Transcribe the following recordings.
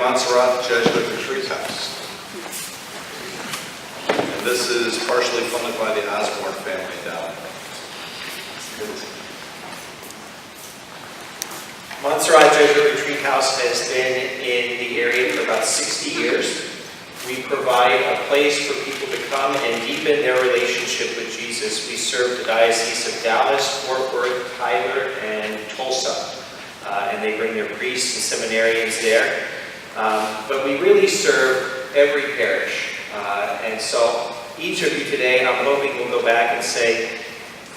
Montserrat Jesuit Retreat House. And this is partially funded by the Osborne family endowment. Montserrat Jesuit Retreat House has been in the area for about 60 years. We provide a place for people to come and deepen their relationship with Jesus. We serve the Diocese of Dallas, Fort Worth, Tyler, and Tulsa. And they bring their priests and seminarians there. But we really serve every parish. And so each of you today, I'm hoping will go back and say,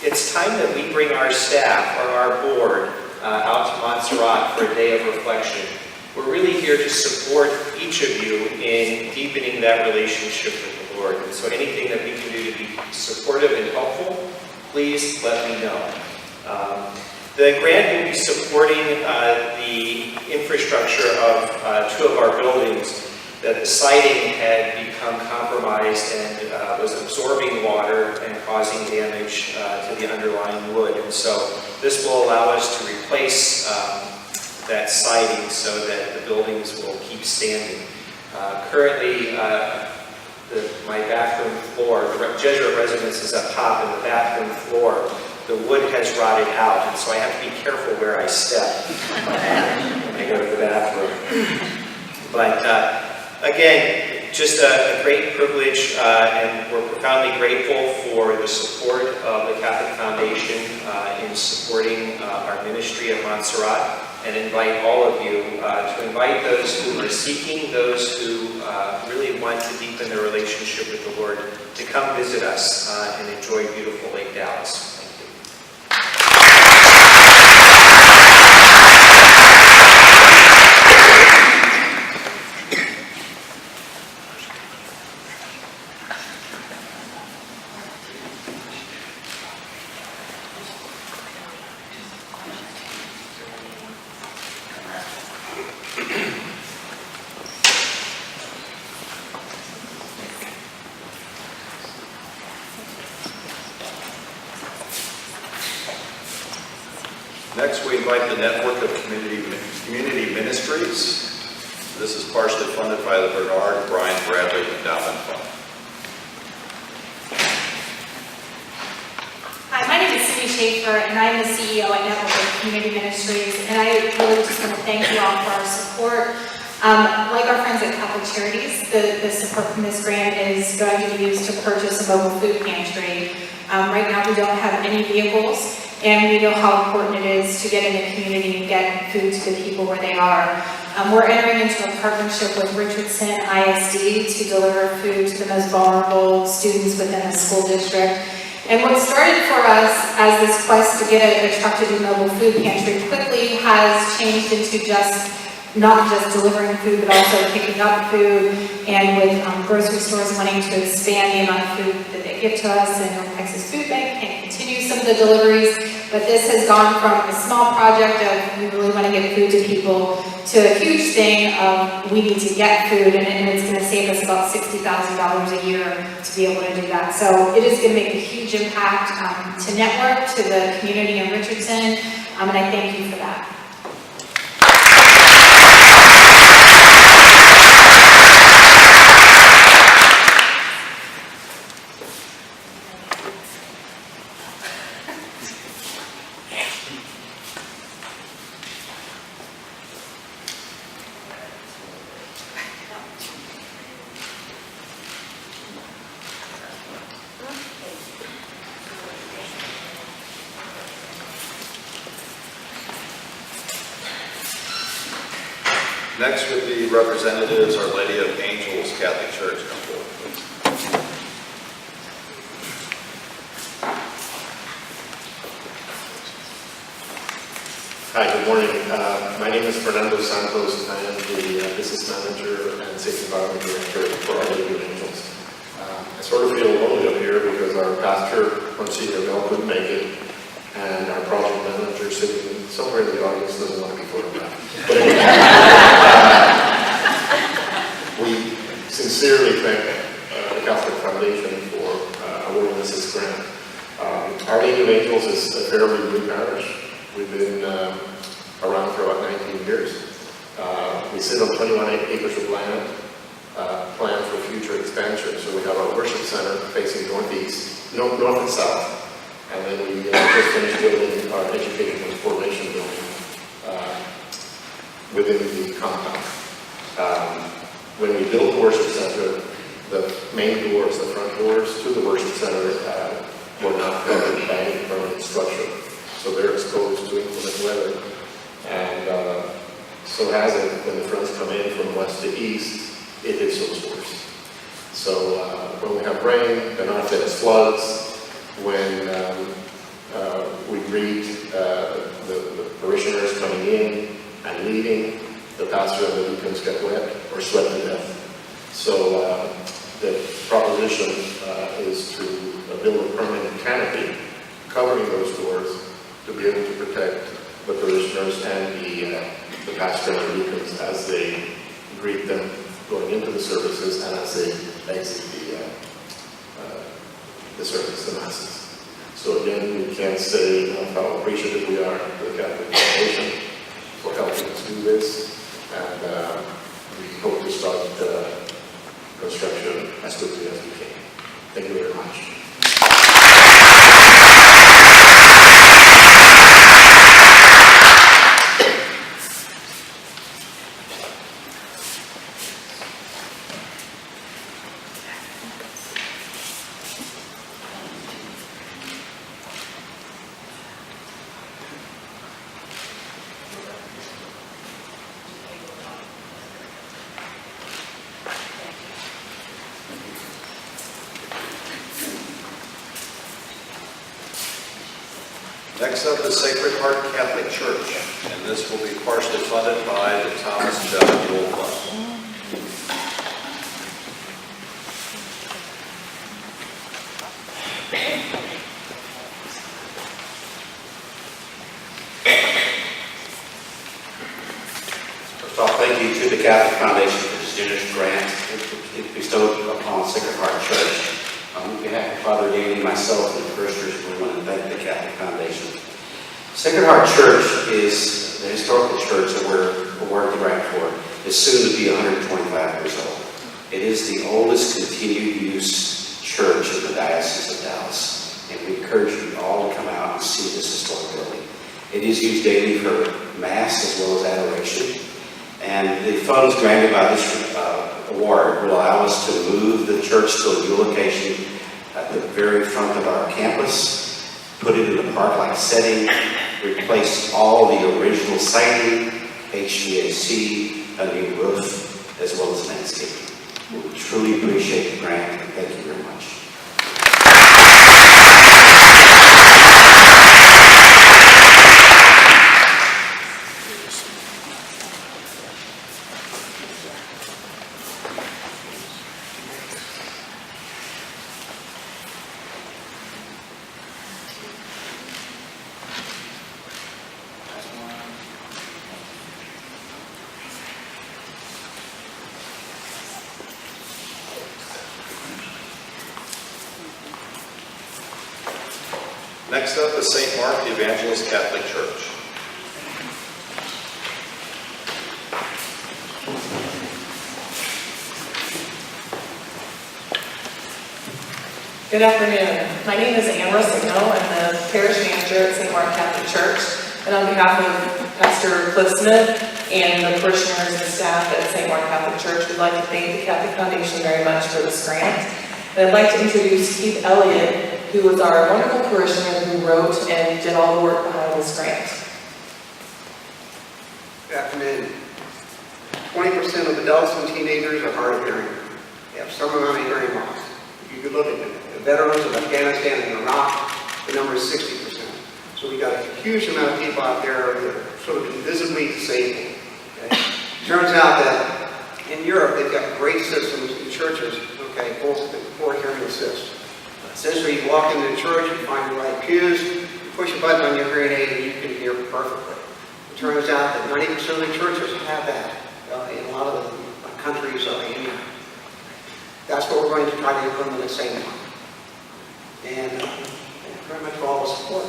it's time that we bring our staff or our board out to Montserrat for a day of reflection. We're really here to support each of you in deepening that relationship with the Lord. And so anything that we can do to be supportive and helpful, please let me know. The grant will be supporting the infrastructure of two of our buildings. That the siding had become compromised and was absorbing water and causing damage to the underlying wood. And so this will allow us to replace that siding so that the buildings will keep standing. Currently, my bathroom floor, the Jesuit residence is up top, and the bathroom floor, the wood has rotted out, and so I have to be careful where I step when I go to the bathroom. But again, just a great privilege, and we're profoundly grateful for the support of the Catholic Foundation in supporting our ministry at Montserrat, and invite all of you to invite those who are seeking, those who really want to deepen their relationship with the Lord, to come visit us and enjoy beautiful Lake Dallas. Next, we invite the network of community ministries. This is partially funded by the Bernard Brian Bradley Endowment Fund. Hi, my name is Cindy Schaefer, and I'm the CEO at Network of Community Ministries, and I really just want to thank you all for our support. Like our friends at Catholic Charities, the support from this grant is going to be used to purchase a mobile food pantry. Right now we don't have any vehicles, and we know how important it is to get in the community and get food to the people where they are. We're entering into a partnership with Richardson ISD to deliver food to the most vulnerable students within the school district. And what started for us as this quest to get a truck to do mobile food pantry quickly has changed into not just delivering food, but also picking up food, and with grocery stores wanting to expand the amount of food that they give to us, and North Texas Food Bank can continue some of the deliveries. But this has gone from a small project of we really want to get food to people to a huge thing of we need to get food, and it's going to save us about $60,000 a year to be able to do that. So it is going to make a huge impact to Network, to the community in Richardson, and I thank you for that. Next would be representatives, Our Lady of Angels Catholic Church. Come forward, please. Hi, good morning. My name is Fernando Santos. I am the business manager and safe environment director for Our Lady of Angels. I sort of feel lonely up here because our pastor, Monsignor Bell, couldn't make it, and our project manager sitting somewhere in the audience doesn't want to be photographed. But we sincerely thank the Catholic Foundation for awarding us this grant. Our Lady of Angels is a fairly new parish. We've been around for about 19 years. We They sit on 21 acres of land, planned for future expansion. So we have our worship center facing north and south. And then we just finished building our education and formation building within the compound. When we built the worship center, the main doors, the front doors to the worship center were not covered by any permanent structure. So they're exposed to inclement weather. And so as it, when the fronts come in from west to east, it hits those doors. So when we have rain, they're not fed as floods. When we greet the parishioners coming in and leaving, the pastor and the deacons get wet or sweat to death. So the proposition is to build a permanent canopy covering those doors to be able to protect the parishioners and the pastor and the deacons as they greet them going into the services and as they exit the service, the masses. So again, we can't say how appreciative we are to the Catholic Foundation for helping us do this, and we hope to start construction as quickly as we can. Thank you very much. Next up is Sacred Heart Catholic Church, and this will be partially funded by the Thomas Bell Jewel Fund. First off, thank you to the Catholic Foundation for this generous grant bestowed upon Sacred Heart Church. On behalf of Father Danny, myself, and the parishioners, we want to thank the Catholic Foundation. Sacred Heart Church is the historical church that we're awarding the grant for. It's soon to be 125 years old. It is the oldest continued use church in the Diocese of Dallas, and we encourage you all to come out and see this historic building. It is used daily for Mass as well as adoration, and the funds granted by this award will allow us to move the church to a new location at the very front of our campus, put it in a park-like setting, replace all the original siding, HVAC, a new roof, as well as landscaping. We truly appreciate the grant, and thank you very much. Next up is St. Mark the Evangelist Catholic Church. Good afternoon. My name is Evangelist. I'm the parish manager at St. Mark Catholic Church. And on behalf of Pastor Cliff Smith and the parishioners and staff at St. Mark Catholic Church, we'd like to thank the Catholic Foundation very much for this grant. And I'd like to introduce Keith Elliott, who was our wonderful parishioner who wrote and did all the work behind this grant. Good afternoon. 20% of adults and teenagers are hard of hearing. They have some amount of hearing loss. If you could look at the veterans of Afghanistan and Iraq, the number is 60%. So we got a huge amount of people out there that are sort of invisibly disabled. Okay? Turns out that in Europe, they've got great systems in churches, okay, for hearing assist. Essentially, you walk into the church, you find the right pews, you push a button on your hearing aid, and you can hear perfectly. It turns out that 90% of the churches have that in a lot of the countries in Europe. That's what we're going to try to implement at St. Mark. And thank you very much for all the support.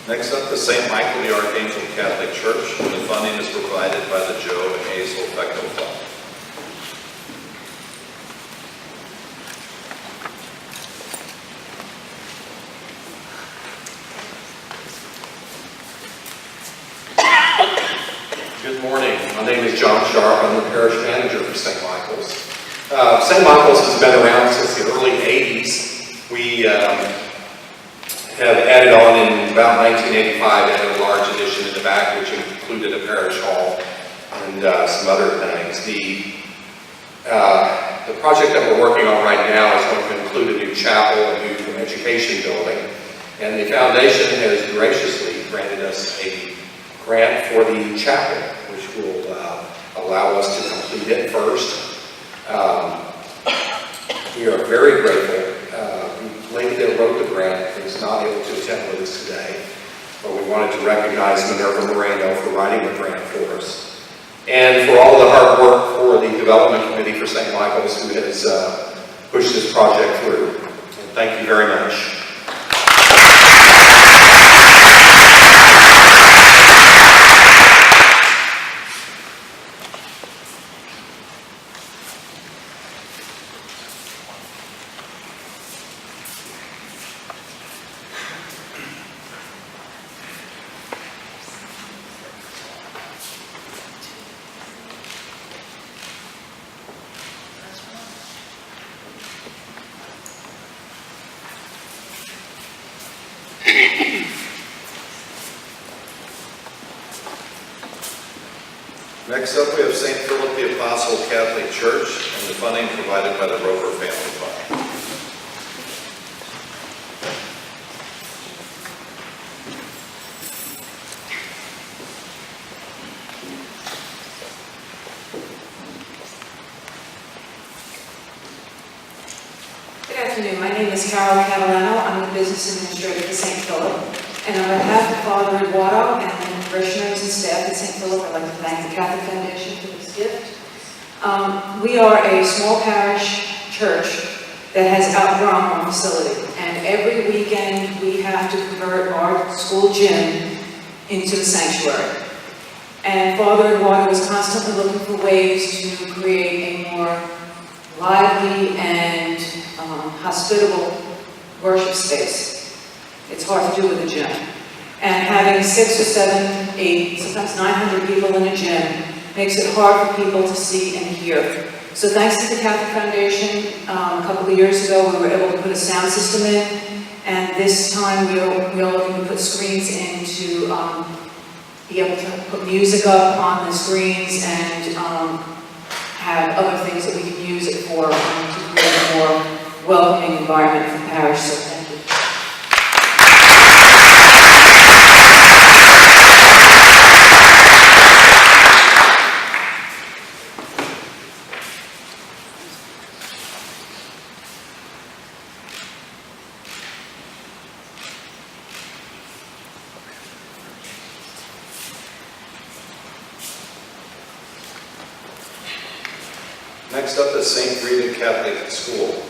Next up, the St. Michael the Archangel Catholic Church. The funding is provided by the Joe and Hazel Feckel Fund. Good morning. My name is John Sharp. I'm the parish manager for St. Michael's. St. Michael's has been around since the early 80s. We have added on in about 1985, added a large addition in the back, which included a parish hall and some other things. The project that we're working on right now is going to include a new chapel, a new education building, and the foundation has graciously granted us a grant for the chapel, which will allow us to complete it first. We are very grateful. The lady that wrote the grant is not able to attend with us today, but we wanted to recognize Minerva Moreno for writing the grant for us, and for all the hard work for the development committee for St. Michael's, who has pushed this project through. And thank you very much. Next up, we have St. Philip the Apostle Catholic Church and the funding provided by the Rover Family Fund. Good afternoon. My name is Carol Catalano. I'm the business administrator for St. Philip. And on behalf of Father Eduardo and the parishioners and staff at St. Philip, I'd like to thank the Catholic Foundation for this gift. We are a small parish church that has outgrown our facility. And every weekend we have to convert our school gym into the sanctuary. And Father Eduardo is constantly looking for ways to create a more lively and hospitable worship space. It's hard to do with a gym. And having 6 or 7, 8, sometimes 900 people in a gym makes it hard for people to see and hear. So thanks to the Catholic Foundation, a couple of years ago we were able to put a sound system in, and this time we are looking to put screens in to be able to put music up on the screens and have other things that we can use it for to create a more welcoming environment for the parish. So thank you. Next up is St. Rita Catholic School.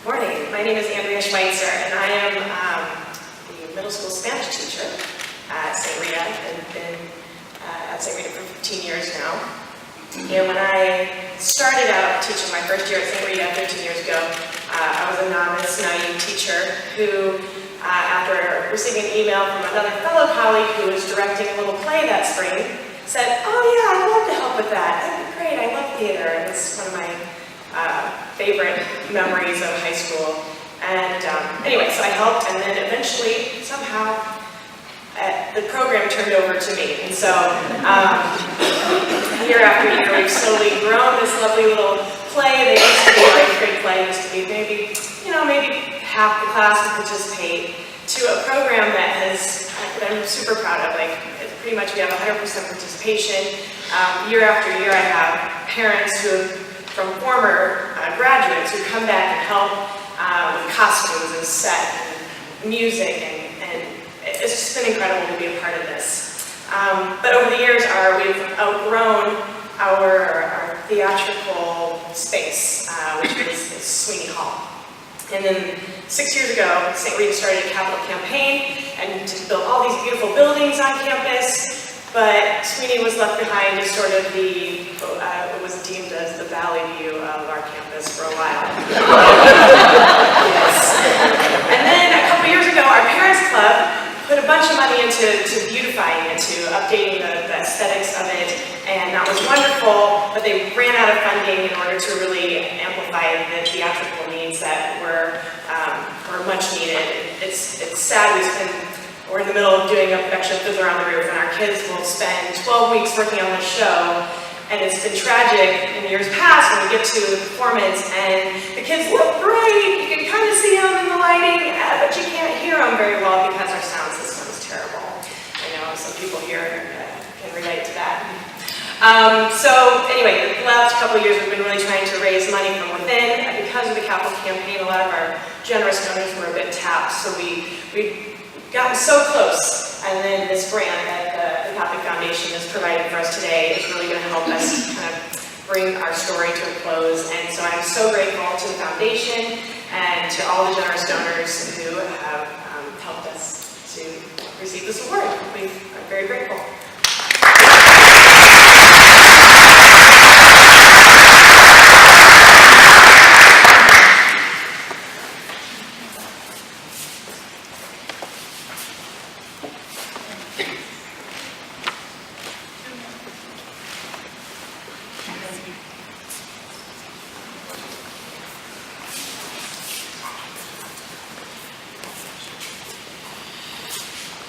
Morning, my name is Andrea Schweitzer, and I am the middle school Spanish teacher at St. Rita. I've been at St. Rita for 15 years now. And when I started out teaching my first year at St. Rita 15 years ago, I was a novice, naive teacher who, after receiving an email from another fellow colleague who was directing a little play that spring, said, "Oh yeah, I'd love to help with that. That'd be great. I love theater." It was one of my favorite memories of high school. And anyway, so I helped, and then eventually, somehow, the program turned over to me. And so year after year, we've slowly grown this lovely little play. They used to be like grade play, used to be maybe half the class would participate, to a program that I'm super proud of. Like, pretty much we have 100% participation. Year after year, I have parents from former graduates who come back and help with costumes and set and music, and it's just been incredible to be a part of this. But over the years, we've outgrown our theatrical space, which is Sweeney Hall. And then 6 years ago, St. Rita started a capital campaign and to build all these beautiful buildings on campus. But Sweeney was left behind as sort of it was deemed as the valley view of our campus for a while. Yes. And then a couple years ago, our parents club put a bunch of money into beautifying it, to updating the aesthetics of it, and that was wonderful, but they ran out of funding in order to really amplify the theatrical needs that were much needed. It's sad, we're in the middle of doing a production of Fiddler on the Roof, and our kids will spend 12 weeks working on the show, and it's been tragic in years past when we get to the performance, and the kids look great, you can kind of see them in the lighting, but you can't hear them very well because our sound system is terrible. I know some people here can relate to that. So anyway, the last couple of years we've been really trying to raise money from within, and because of the capital campaign, a lot of our generous donors were a bit tapped, so we've gotten so close, and then this grant that the Catholic Foundation is providing for us today is really going to help us kind of bring our story to a close. And so I'm so grateful to the foundation and to all the generous donors who have helped us to receive this award. We are very grateful.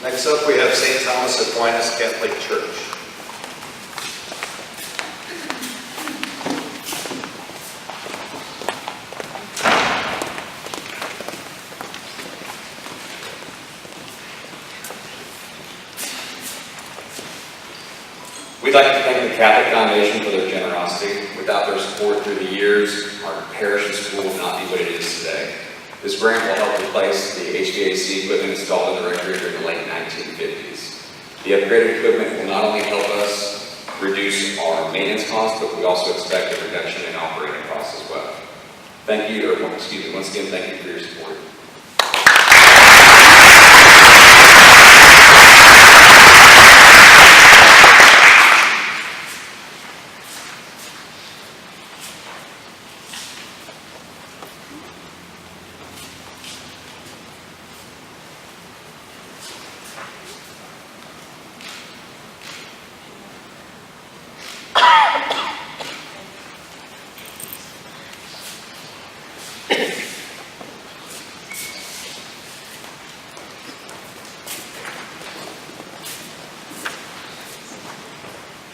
Next up, we have St. Thomas Aquinas Catholic Church. We'd like to thank the Catholic Foundation for their generosity. Without their support through the years, our parish and school would not be what it is today. This grant will help replace the HVAC equipment installed in the rectory during the late 1950s. The upgraded equipment will not only help us reduce our maintenance costs, but we also expect a reduction in operating costs as well. Thank you, once again, thank you for your support.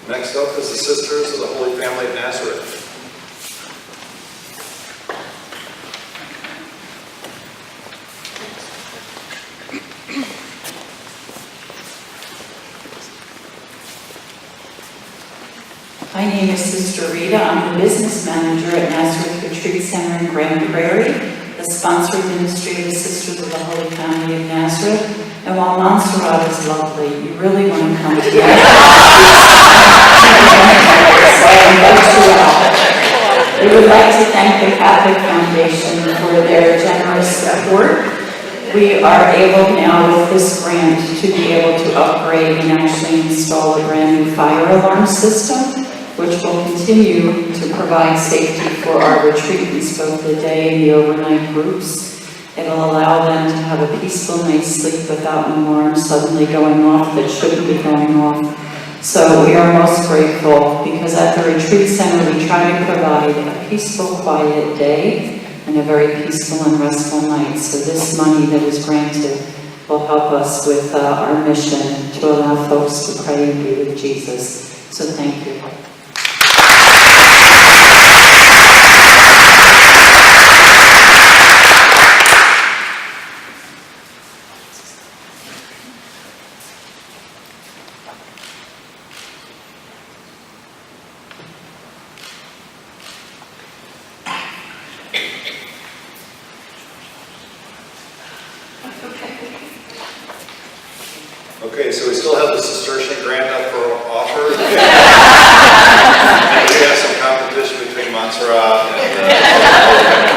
Next up is the Sisters of the Holy Family of Nazareth. My name is Sister Rita. I'm the business manager at Nazareth Retreat Center in Grand Prairie, the sponsored ministry of the Sisters of the Holy Family of Nazareth. And while Montserrat is lovely, you really want to come to We would like to thank the Catholic Foundation for their generous support. We are able now with this grant to be able to upgrade and actually install a brand new fire alarm system, which will continue to provide safety for our retreatants, both the day and the overnight groups. It'll allow them to have a peaceful night's sleep without an alarm suddenly going off that shouldn't be going off. So we are most grateful because at the retreat center we try to provide a peaceful, quiet day and a very peaceful and restful night. So this money that is granted will help us with our mission to allow folks to pray and be with Jesus. So thank you. Okay, so we still have the Cistercian grant up for offer. And we have some competition between Montserrat and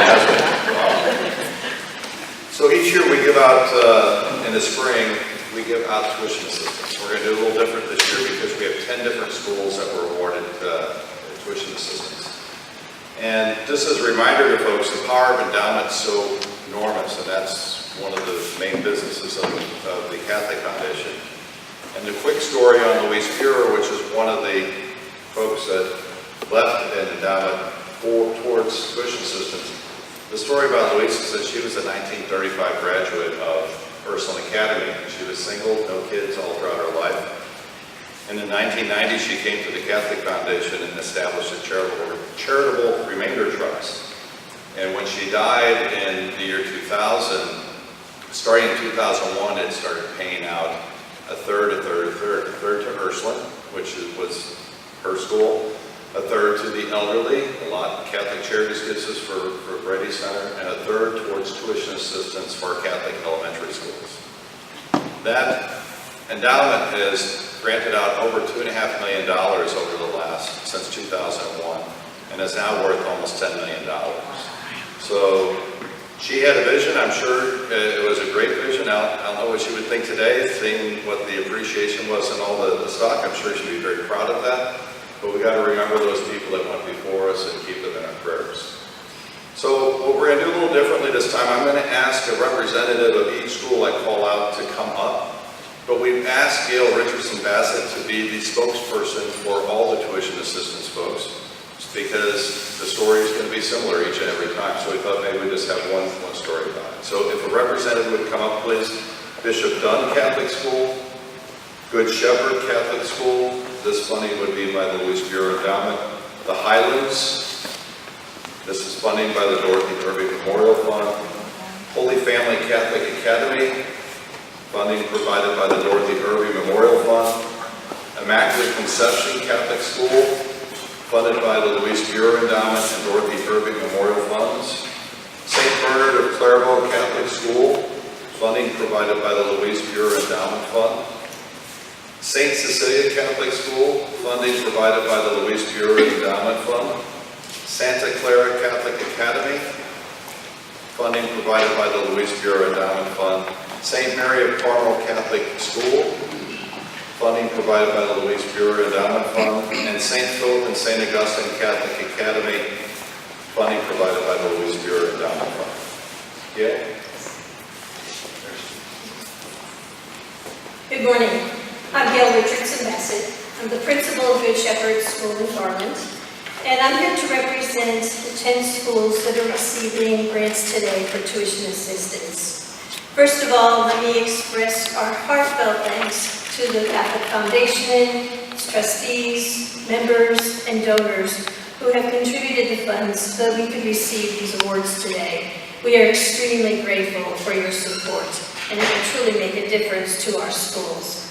Nazareth. So each year we give out, in the spring, we give out tuition assistance. We're going to do a little different this year because we have 10 different schools that were awarded tuition assistance. And just as a reminder to folks, the power of endowment is so enormous, and that's one of the main businesses of the Catholic Foundation. And the quick story on Louise Fuhrer, which is one of the folks that left an endowment towards tuition assistance. The story about Louise is that she was a 1935 graduate of Ursuline Academy. She was single, no kids all throughout her life. And in 1990, she came to the Catholic Foundation and established a charitable remainder trust. And when she died in the year 2000, starting in 2001, it started paying out a third to Ursuline, which was her school, a third to the elderly, a lot Catholic Charities gets this for Brady Center, and a third towards tuition assistance for Catholic elementary schools. That endowment has granted out over $2.5 million since 2001, and is now worth almost $10 million. So she had a vision. I'm sure it was a great vision. I don't know what she would think today, seeing what the appreciation was in all the stock. I'm sure she'd be very proud of that. But we got to remember those people that went before us and keep them in our prayers. So what we're going to do a little differently this time, I'm going to ask a representative of each school I call out to come up. But we've asked Gail Richardson Bassett to be the spokesperson for all the tuition assistance folks, because the story is going to be similar each and every time. So we thought maybe we'd just have one story about it. So if a representative would come up, please. Bishop Dunn Catholic School, Good Shepherd Catholic School. This funding would be by the Louise Fuhrer Endowment. The Highlands. This is funding by the Dorothy Irving Memorial Fund. Holy Family Catholic Academy. Funding provided by the Dorothy Irving Memorial Fund. Immaculate Conception Catholic School. Funded by the Louise Fuhrer Endowment and Dorothy Irving Memorial Funds. St. Bernard of Clairvaux Catholic School. Funding provided by the Louise Fuhrer Endowment Fund. St. Cecilia Catholic School, funding provided by the Louise Fuhrer Endowment Fund. Santa Clara Catholic Academy, funding provided by the Louise Fuhrer Endowment Fund. St. Mary of Carmel Catholic School, funding provided by the Louise Fuhrer Endowment Fund. And St. Philip and St. Augustine Catholic Academy, funding provided by the Louise Fuhrer Endowment Fund. Yeah? Good morning. I'm Gail Richardson Bassett. I'm the principal of Good Shepherd School in Garland, and I'm here to represent the 10 schools that are receiving grants today for tuition assistance. First of all, let me express our heartfelt thanks to the Catholic Foundation, its trustees, members, and donors who have contributed the funds so that we could receive these awards today. We are extremely grateful for your support, and it will truly make a difference to our schools.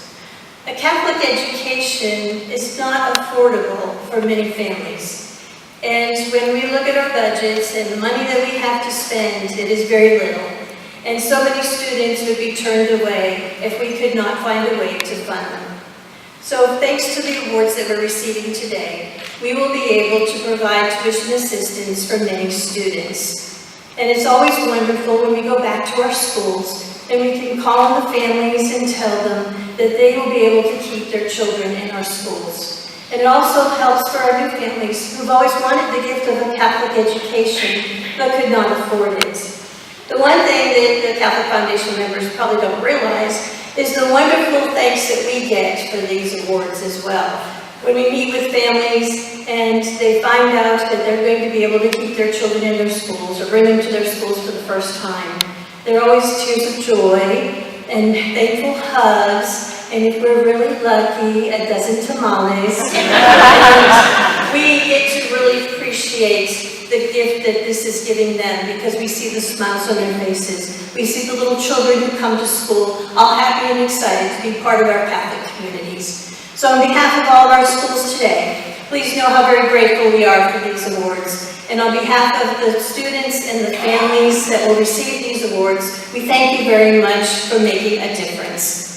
A Catholic education is not affordable for many families. And when we look at our budgets and the money that we have to spend, it is very little. And so many students would be turned away if we could not find a way to fund them. So thanks to the awards that we're receiving today, we will be able to provide tuition assistance for many students. And it's always wonderful when we go back to our schools and we can call on the families and tell them that they will be able to keep their children in our schools. And it also helps for our new families who've always wanted the gift of a Catholic education but could not afford it. The one thing that the Catholic Foundation members probably don't realize is the wonderful thanks that we get for these awards as well. When we meet with families and they find out that they're going to be able to keep their children in their schools or bring them to their schools for the first time, there are always tears of joy and thankful hugs, and if we're really lucky, a dozen tamales. And we get to really appreciate the gift that this is giving them because we see the smiles on their faces. We see the little children who come to school all happy and excited to be part of our Catholic communities. So on behalf of all of our schools today, please know how very grateful we are for these awards. And on behalf of the students and the families that will receive these awards, we thank you very much for making a difference.